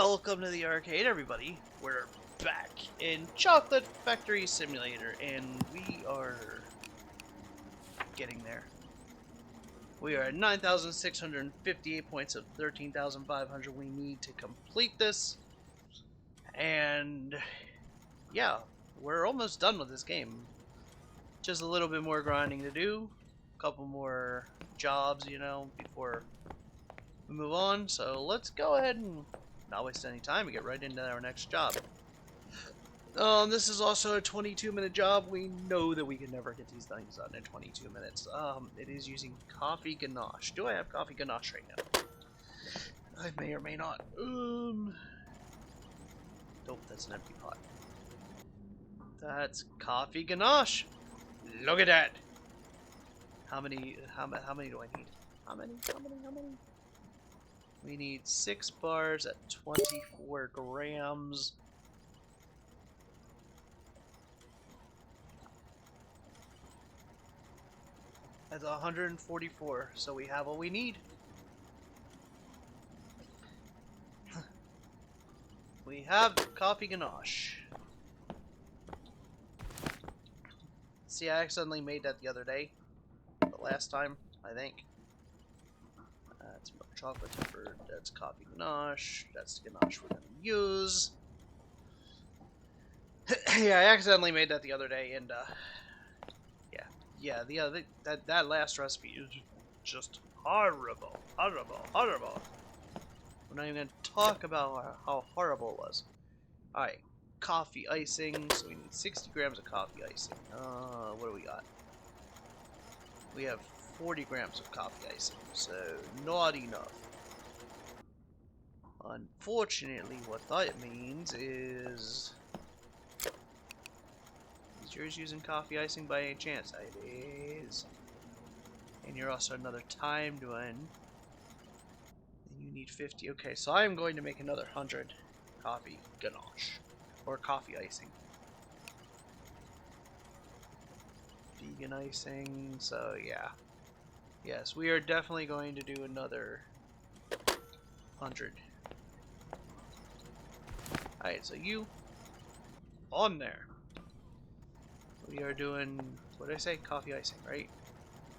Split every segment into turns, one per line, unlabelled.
Welcome to the arcade, everybody. We're back in Chocolate Factory Simulator, and we are getting there. We are at 9,658 points of 13,500 we need to complete this. And yeah, we're almost done with this game. Just a little bit more grinding to do. A couple more jobs, before we move on. So let's go ahead and not waste any time and get right into our next job. This is also a 22-minute job. We know that we can never get these things done in 22 minutes. It is using coffee ganache. Do I have coffee ganache right now? I may or may not. Nope, that's an empty pot. That's coffee ganache. Look at that. How many do I need? How many? We need 6 bars at 24 grams. That's 144, so we have what we need. We have coffee ganache. See, I accidentally made that the other day. The last time, I think. That's milk chocolate tempered. That's coffee ganache. That's the ganache we're going to use. Yeah, I accidentally made that the other day, and yeah, that last recipe is just horrible. We're not even going to talk about how horrible it was. Alright, coffee icing. So we need 60 grams of coffee icing. What do we got? We have 40 grams of coffee icing, so not enough. Unfortunately, what that means is yours using coffee icing by any chance? It is. And you're also another timed one. And you need 50. Okay, so I'm going to make another 100 coffee ganache. Or coffee icing. Vegan icing, so yeah. Yes, we are definitely going to do another 100. Alright, so you on there. We are doing, what did I say? Coffee icing, right?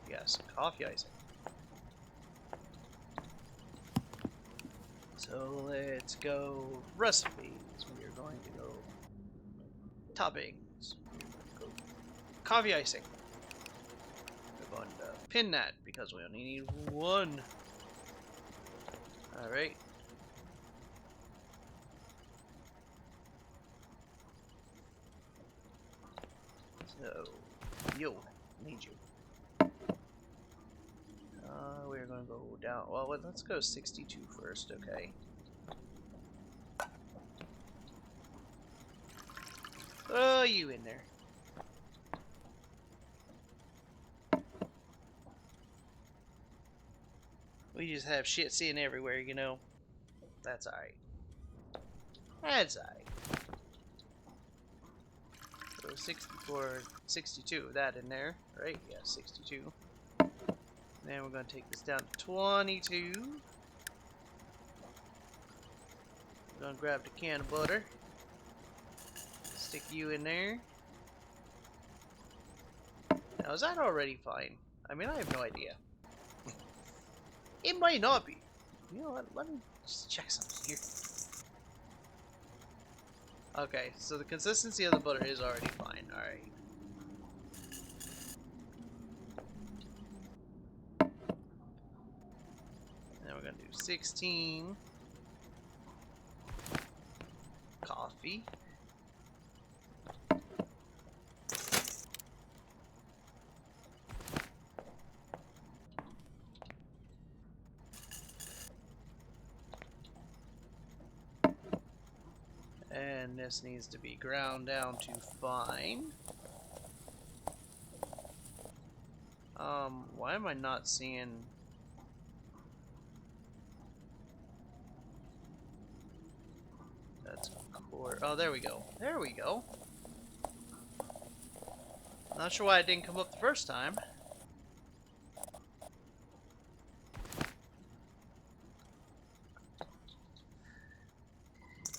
Yes, coffee icing. So let's go recipes. We are going to go toppings. We're going to go coffee icing. We're going to pin that because we only need one. Alright. So, yo, need you. We're gonna go down. Well, let's go 62 first, okay? Oh, you in there. We just have shit sitting everywhere, you know? That's alright. That's alright. So 64, 62, that in there, right? Yeah, 62. Then we're going to take this down to 22. We're going to grab the can of butter. Stick you in there. Now, is that already fine? I mean, I have no idea. It might not be. You know what? Let me just check something here. Okay, so the consistency of the butter is already fine. Alright. Then we're going to do 16. Coffee. And this needs to be ground down to fine. Why am I not seeing... That's core. Oh, there we go. There we go. Not sure why it didn't come up the first time.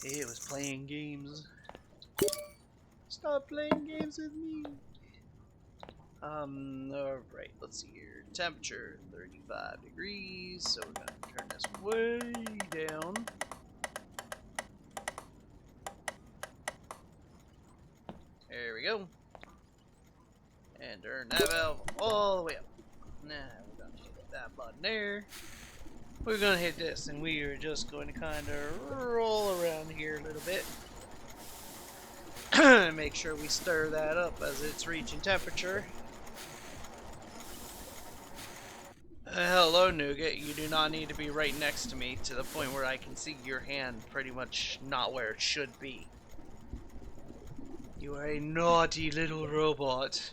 It was playing games. Stop playing games with me. Alright, let's see here. Temperature 35 degrees, so we're gonna turn this way down. There we go. And turn that valve all the way up. Now we're gonna hit that button there. We're gonna hit this, and we are just going to kind of roll around here a little bit. Make sure we stir that up as it's reaching temperature. Hello, Nougat. You do not need to be right next to me to the point where I can see your hand pretty much not where it should be. You are a naughty little robot.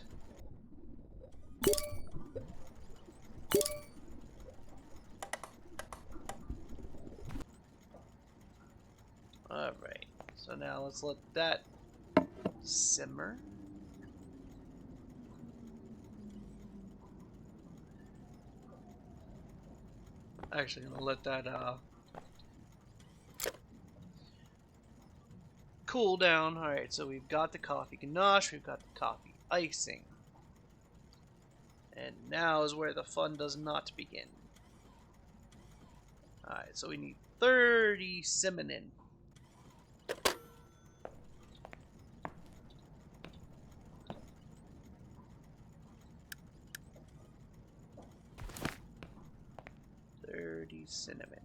Alright, so now let's let that simmer. Actually, I'm gonna let that cool down. Alright, so we've got the coffee ganache, we've got the coffee icing. And now is where the fun does not begin. Alright, so we need 30 cinnamon. Cinnamon.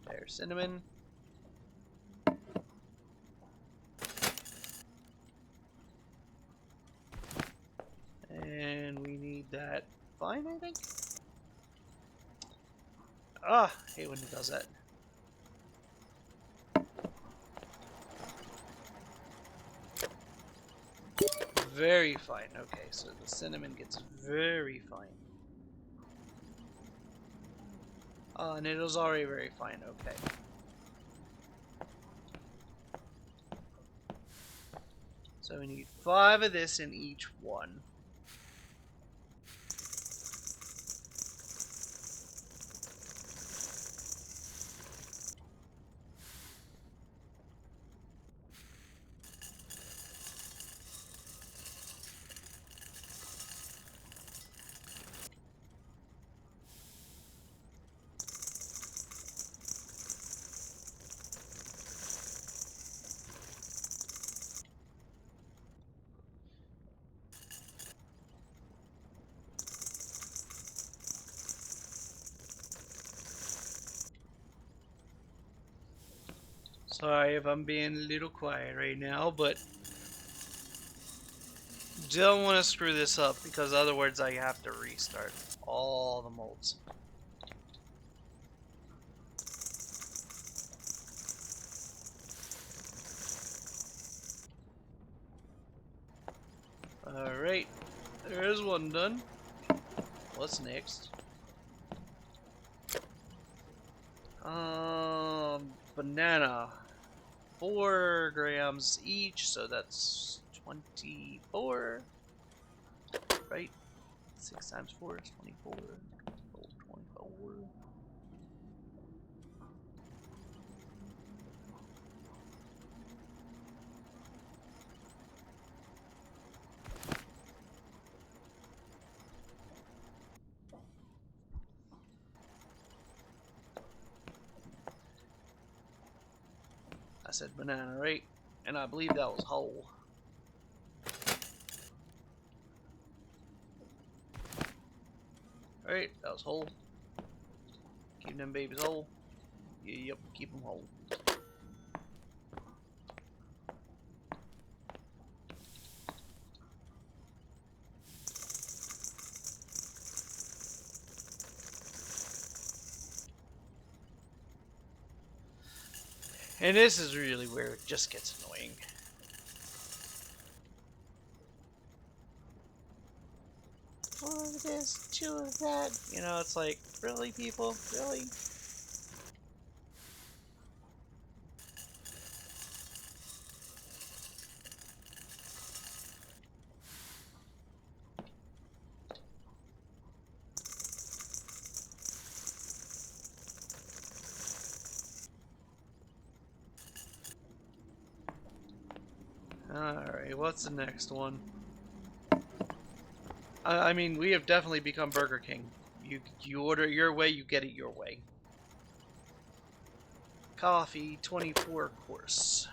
There's cinnamon. And we need that vine, I think. Ah, I hate when it does that. Very fine. Okay, so the cinnamon gets very fine. And it was already very fine, okay. So we need 5 of this in each one. Sorry if I'm being a little quiet right now, but don't want to screw this up because otherwise I have to restart all the molds. Alright, there's one done. What's next? Banana. 4 grams each, so that's 24. Right? 6 times 4 is 24. 24. I said banana, right? And I believe that was whole. Alright, that was whole. Keep them babies whole. Yep, keep them whole. And this is really where it just gets annoying. Four of this, 2 of that. You know, it's like, really, people? Really? Alright, what's the next one? I mean, we have definitely become Burger King. You order it your way, you get it your way. Coffee, 24 course.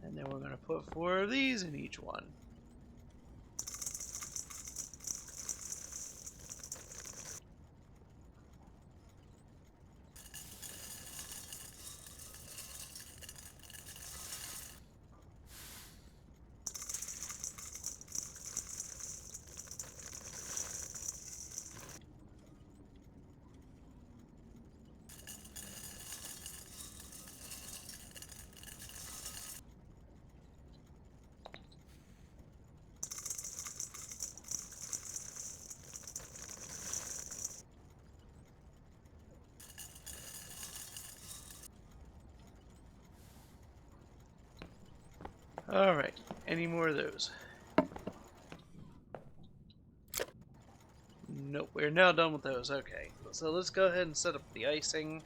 And then we're going to put 4 of these in each one. Alright, any more of those? Nope, we're now done with those. Okay, so let's go ahead and set up the icing.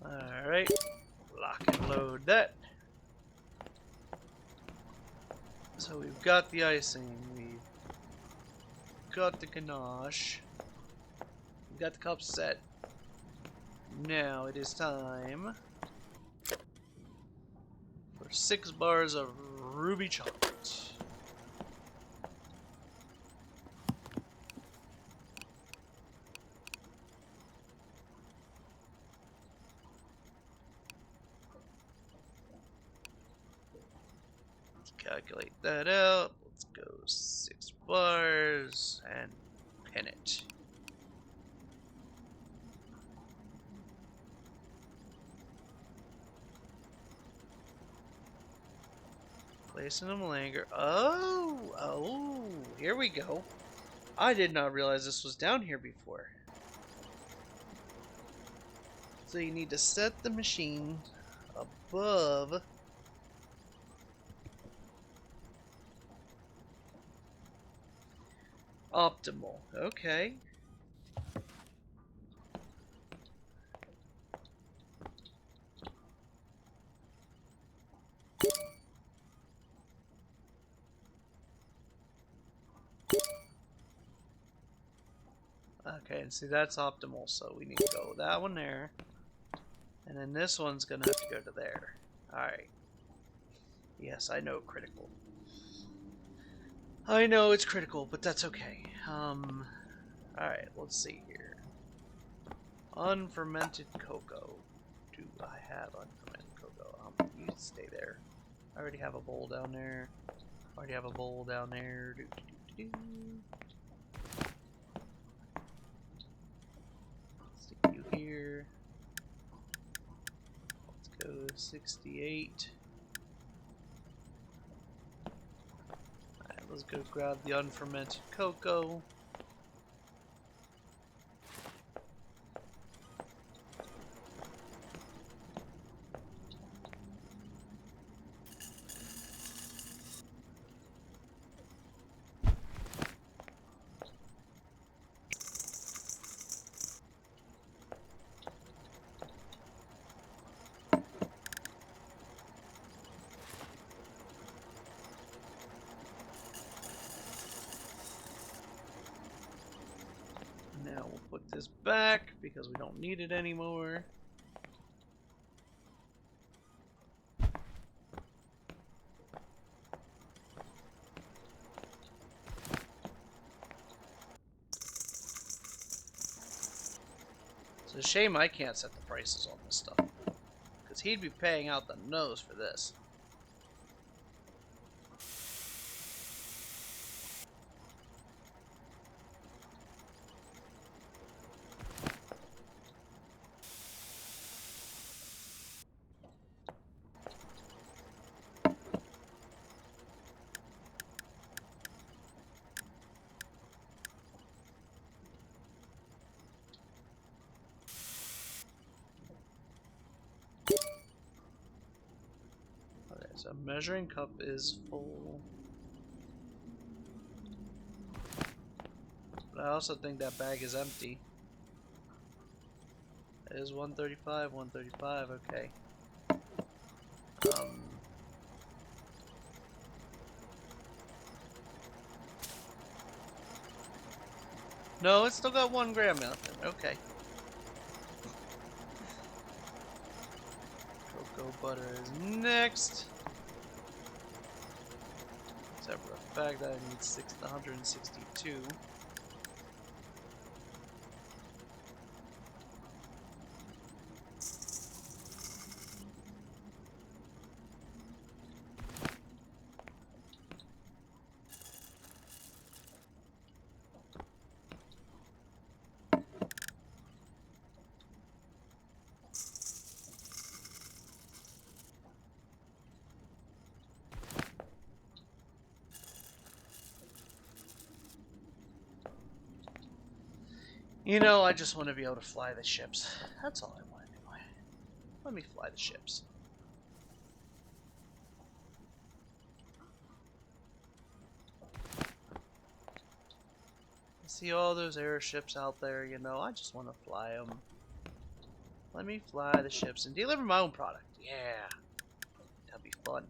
Alright, lock and load that. So we've got the icing, we've got the ganache, we've got the cup set. Now it is time for 6 bars of ruby chocolate. Let's calculate that out. Let's go 6 bars and pin it. Place in a Malanger. Oh, here we go. I did not realize this was down here before. So you need to set the machine above optimal. Okay. Okay, and see that's optimal, so we need to go with that one there. And then this one's gonna have to go to there. Alright. Yes, I know critical. I know it's critical, but that's okay. Alright, let's see here. Unfermented cocoa. Do I have unfermented cocoa? You stay there. I already have a bowl down there. Already have a bowl down there. Stick you here. Let's go 68. Alright, let's go grab the unfermented cocoa. this back because we don't need it anymore. It's a shame I can't set the prices on this stuff, because he'd be paying out the nose for this. So measuring cup is full. But I also think that bag is empty. It is 135, 135, okay. No, it's still got 1 gram left in it, okay. Cocoa butter is next. Except for the fact that I need 162. You know, I just want to be able to fly the ships. That's all I want to do. Let me fly the ships. I see all those airships out there, you know, I just want to fly them. Let me fly the ships and deliver my own product. Yeah, that'd be fun.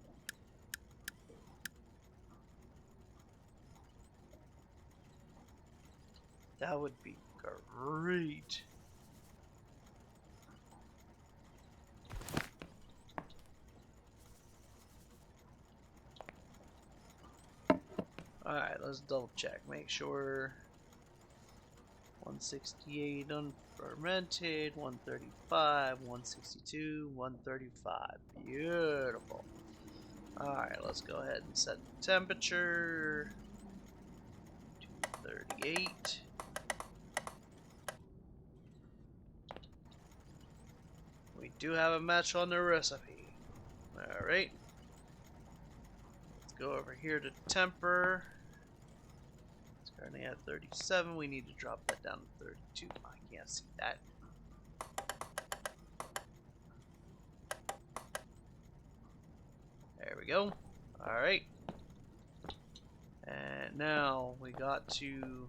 That would be great. Alright, let's double check. Make sure 168 unfermented, 135, 162, 135. Beautiful. Alright, let's go ahead and set the temperature. 238. We do have a match on the recipe. Alright. Let's go over here to temper. It's currently at 37. We need to drop that down to 32. I can't see that. There we go. Alright. And now we got to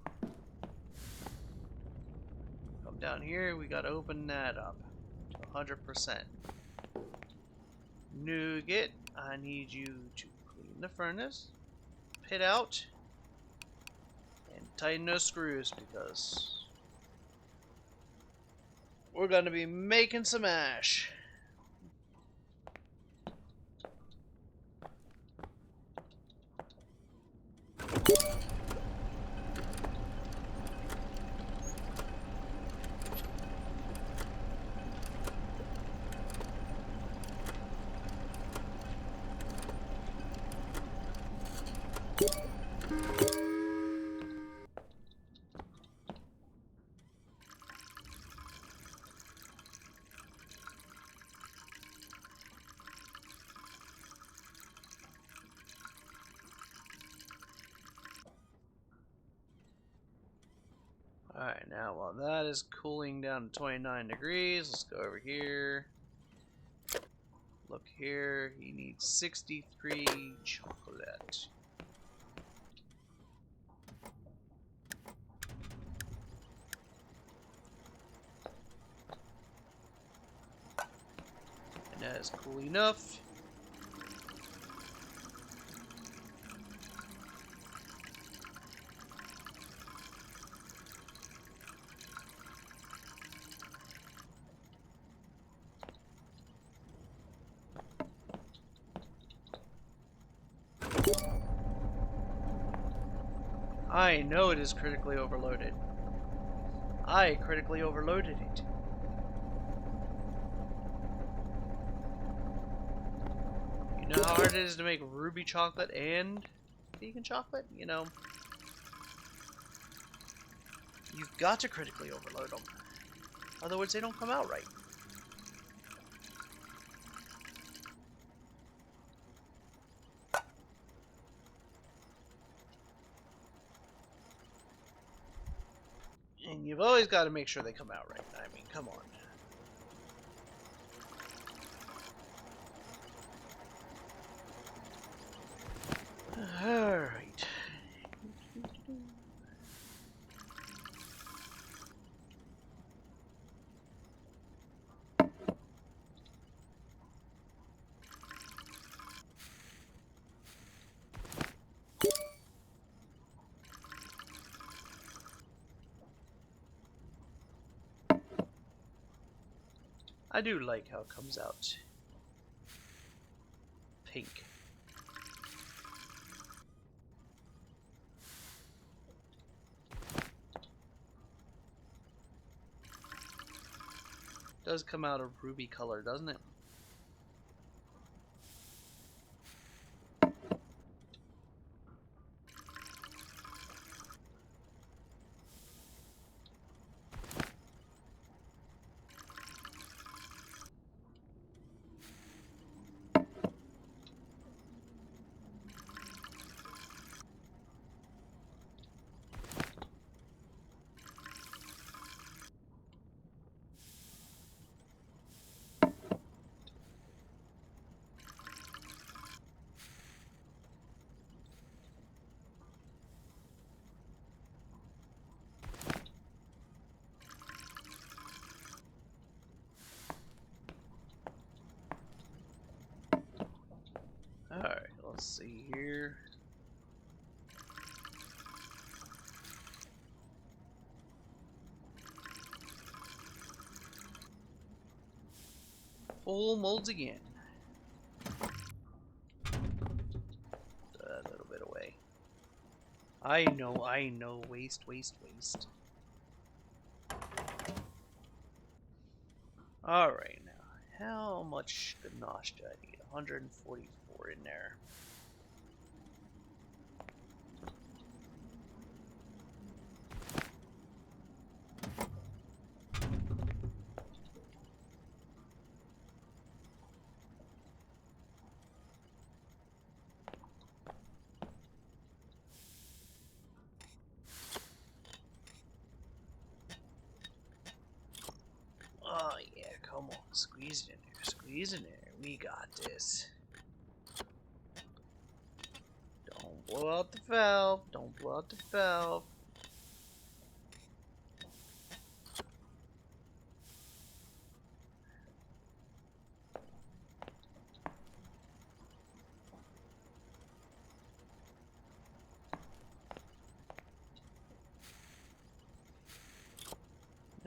come down here. We got to open that up to 100%. Nougat, I need you to clean the furnace, pit out, and tighten those screws because we're going to be making some ash. Alright, now while that is cooling down to 29 degrees, let's go over here. Look here, he needs 63 chocolate. And that is cool enough. I know it is critically overloaded. I critically overloaded it. You know how hard it is to make ruby chocolate and vegan chocolate? You know, you've got to critically overload them. Otherwise, they don't come out right. And you've always got to make sure they come out right. I mean, come on. Alright. I do like how it comes out pink. Does come out a ruby color, doesn't it? Alright, let's see here. Full molds again. A little bit away. I know. Waste. Alright, now, how much ganache do I need? 144 in there. Oh yeah, come on, squeeze it in there, squeeze it in there. We got this. Don't blow out the valve, don't blow out the valve.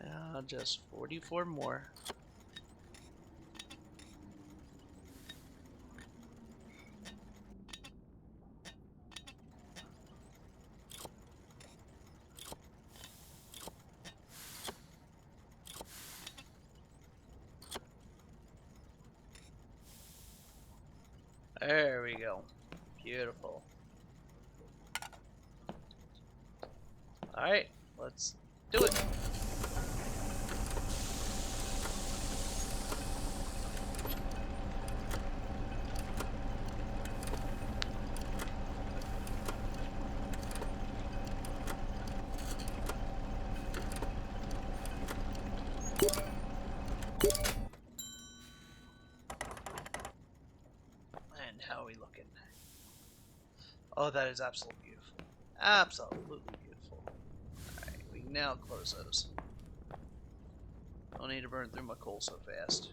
Now just 44 more. There we go. Beautiful. Alright, let's do it. And how are we looking? Oh, that is absolutely beautiful. Absolutely beautiful. Alright, we can now close those. Don't need to burn through my coal so fast.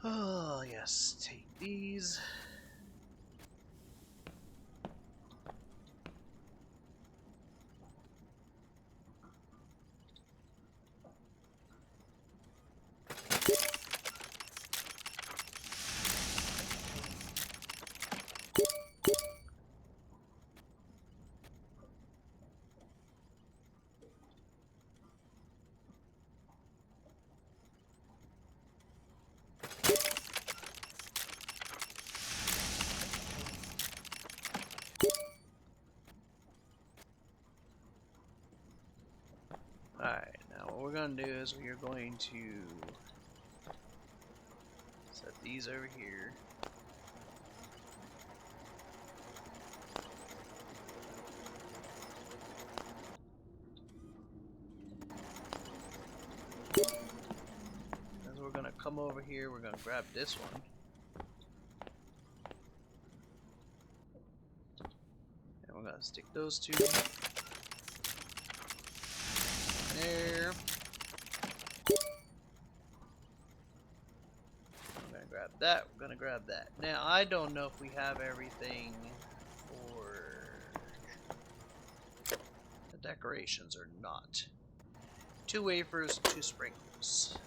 Oh, yes. Take these. going to do is we are going to set these over here. As we're going to come over here, we're going to grab this one. And we're going to stick those two there. I'm gonna grab that, we're gonna grab that. Now, I don't know if we have everything for the decorations or not. 2 wafers, 2 sprinkles.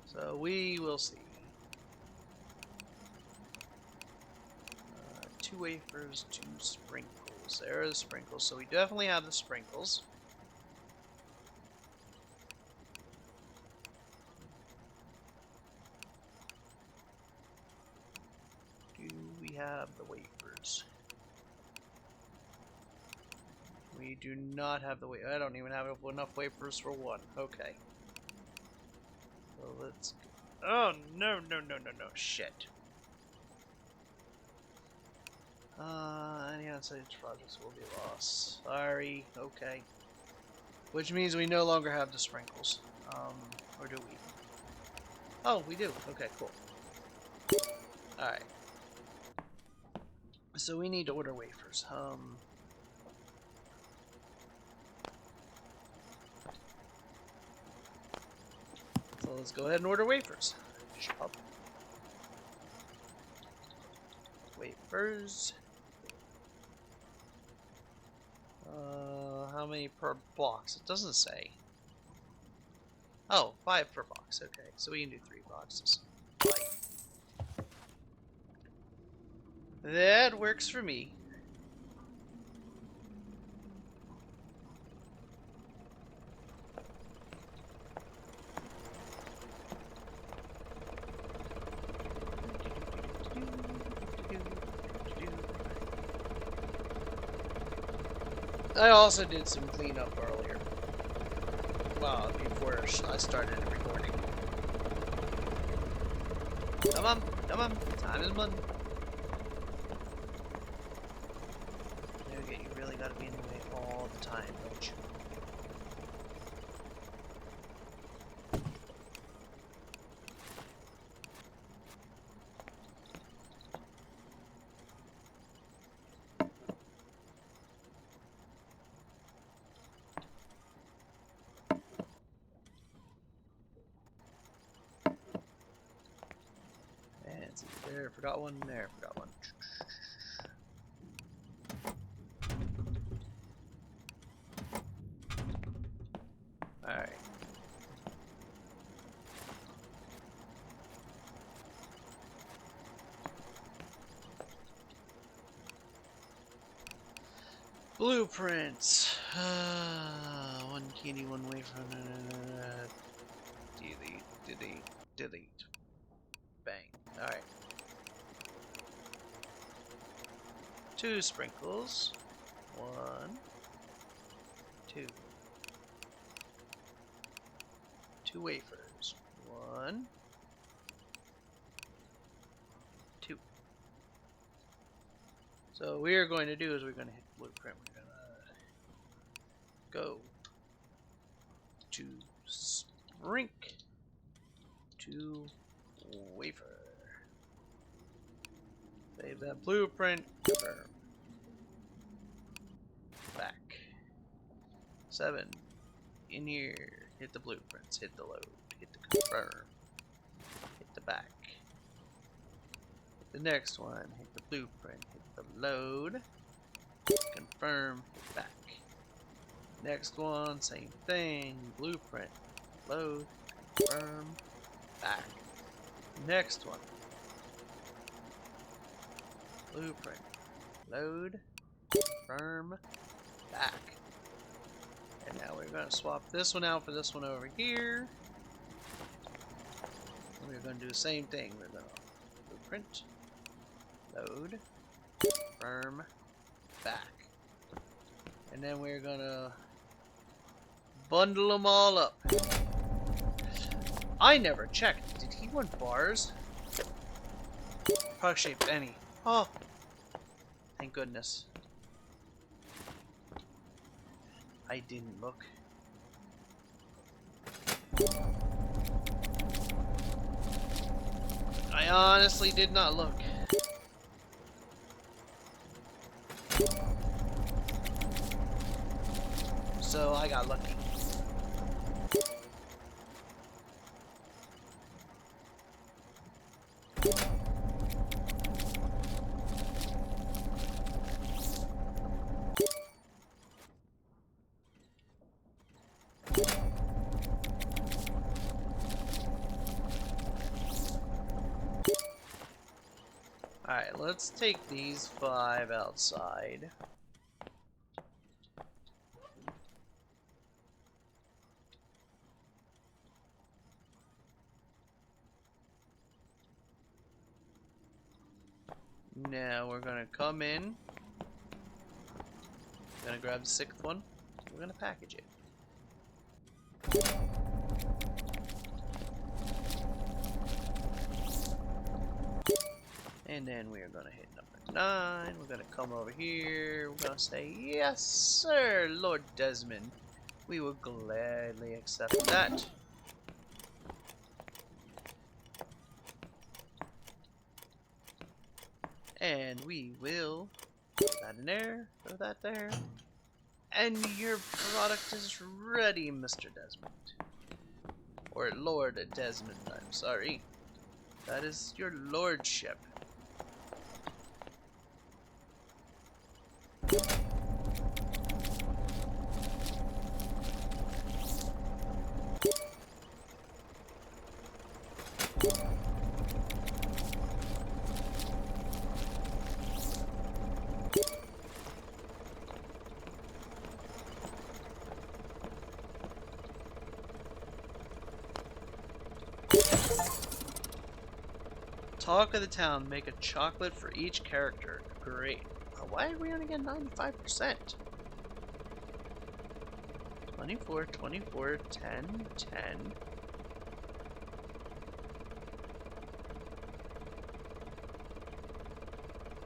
So we will see. 2 wafers, 2 sprinkles. There are the sprinkles. So we definitely have the sprinkles. Do we have the wafers? We do not have the wafers. I don't even have enough wafers for 1. Okay. So let's go. Oh, no. Shit. Any outside projects will be lost. Sorry. Okay. Which means we no longer have the sprinkles. Or do we? Oh, we do. Okay, cool. Alright. So we need to order wafers. So let's go ahead and order wafers. Shop. Wafers. How many per box? It doesn't say. Oh, 5 per box. Okay, so we can do 3 boxes. Right. That works for me. I also did some cleanup earlier. Well, before I started recording. Come on, time is money. Okay, you really gotta be in the way all the time, don't you? There, forgot one. There, forgot one. Alright. Blueprints. 1 candy, 1 wafer. Delete. Bang. Alright. 2 sprinkles. 1, 2. 2 wafers. 1, 2. So what we are going to do is we're going to hit blueprint. We're going to go to sprink to wafer. Save that blueprint. Confirm. Back. 7. In here. Hit the blueprints. Hit the load. Hit the confirm. Hit the back. Hit the next one. Hit the blueprint. Hit the load. Confirm. Hit back. Next one. Same thing. Blueprint. Load. Confirm. Back. Next one. Blueprint. Load. Confirm. Back. And now we're going to swap this one out for this one over here. And we're going to do the same thing. We're going to blueprint. Load. Confirm. Back. And then we're gonna bundle them all up. I never checked. Did he want bars? Product shape any. Oh, thank goodness. I didn't look. I honestly did not look. So I got lucky. Alright, let's take these 5 outside. Now we're gonna come in. Gonna grab the 6th one. We're gonna package it. And then we are gonna hit number 9. We're gonna come over here. We're gonna say, yes, sir, Lord Desmond. We will gladly accept that. And we will throw that in there, throw that there. And your product is ready, Mr. Desmond. Or Lord Desmond, I'm sorry. That is your lordship. Talk of the town, make a chocolate for each character. Great. Why are we only getting 95%? 24, 24, 10, 10.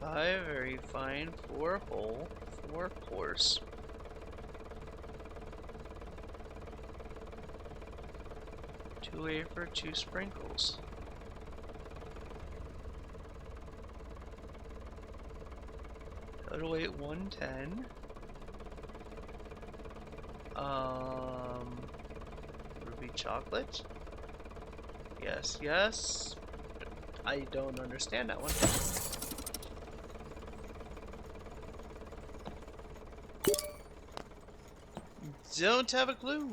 Five very fine, 4 whole, 4 coarse. Two wafer, 2 sprinkles. Total weight 110. Ruby chocolate. Yes, yes. I don't understand that one. Don't have a clue.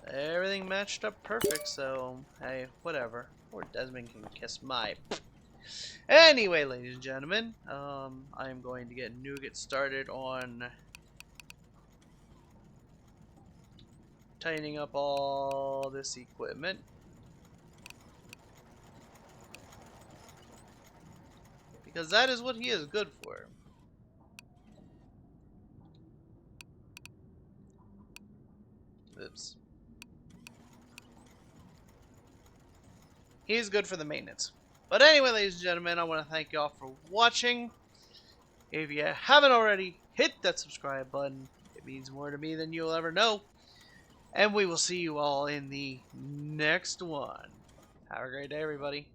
Everything matched up perfect, so hey, whatever. Or Desmond can kiss my. Anyway, ladies and gentlemen, I'm going to get Nougat started on tightening up all this equipment. Because that is what he is good for. Oops. He's good for the maintenance. But anyway, ladies and gentlemen, I want to thank you all for watching. If you haven't already, hit that subscribe button. It means more to me than you'll ever know. And we will see you all in the next one. Have a great day, everybody.